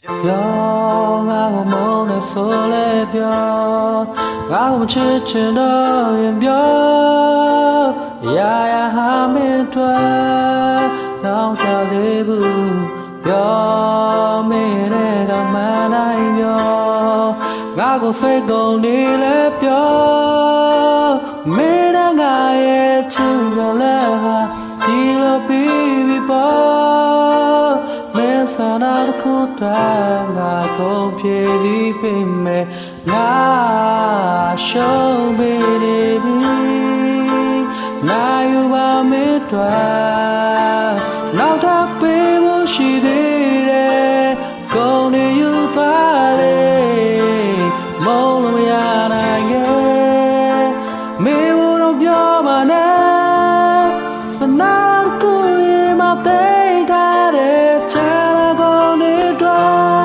ပြောငါ့ကိုမုန်းနေဆိုလဲပြောငါ့ကိုမချစ်ချင်တော့ရင်ပြောရာရာဟာမင်းတွေ့နောက်ကြသေးဘူးပြောမင်းနဲ့ကမနိုင်ပြောငါ့ကိုစိတ်ကုန်နေလဲပြောမင်းနဲ့ငါရဲ့ချစ်စလဲဟာဒီလိုပြီးပေါ်မင်းဆန္ဒတစ်ခုတည်းငါကုန်ဖြည့်စည်းပေးမယ်ငါရှုံးပေးနေပြီနိုင်ယူပါမင်းတို့နောက်ထပ်ပေးဖို့ရှိသေးတယ်ကုန်နေယူသွားလေမုန်းလို့မရနိုင်ခဲ့မင်းတို့ပြောပါနဲ့စနာကိုရင်မသိထားတဲ့ချမ်းကုန်နေတော့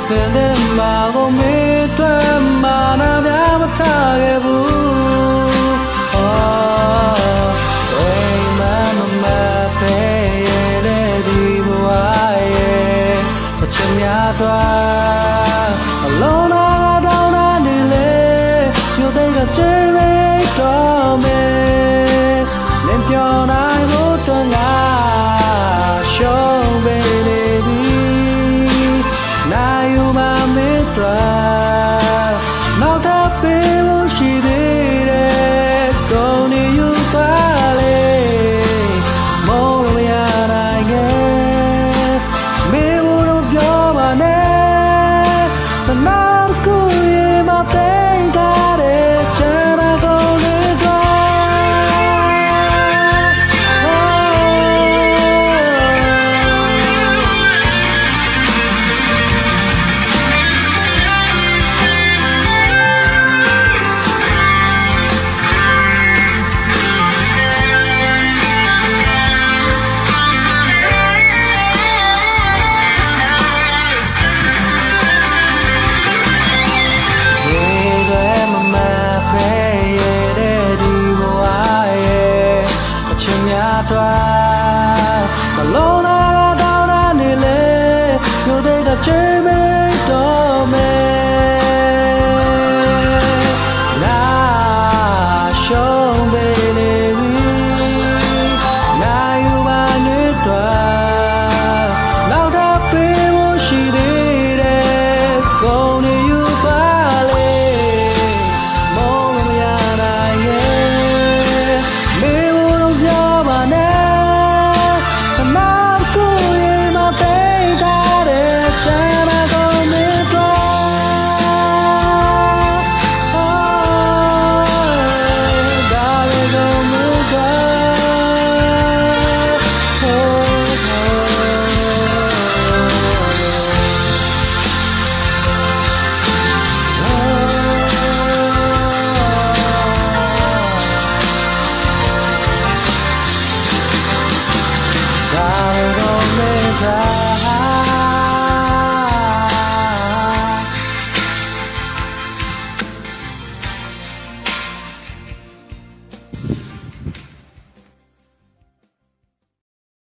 စင်တဲ့မှာကိုမေးတွေ့မှာနာပြမထားခဲ့ဘူးဝိမမပဲရဲ့ဒီဘဝရဲ့အချင်များတော့အလုံးသားတောင်းတာနေလေယူတဲ့ကချေမေးတော့မယ်လင်းပြောင်းနိုင်ဖို့တော့ငါရှုံးပေးနေပြီနောက်ထပ်ပေးဖို့ရှိသေးတယ်ကုန်နေယူသွားလေမုန်းလို့ရနိုင်ခဲ့မင်းတို့ပြောပါနဲ့စနာကိုရင်မသိထားတဲ့ချမ်းသာကုန်နေတော့မလုံးသားတောင်းတာနေလေယူတဲ့ချေမေးတော့မယ်လာရှုံးပေးနေပြီနိုင်ယူပါနေတော့နောက်တော့ပေးဖို့ရှိသေးတယ်ကုန်နေယူပါလေမုန်းလို့မရနိုင်ရဲ့မင်းတို့ပြောပါနဲ့I don't make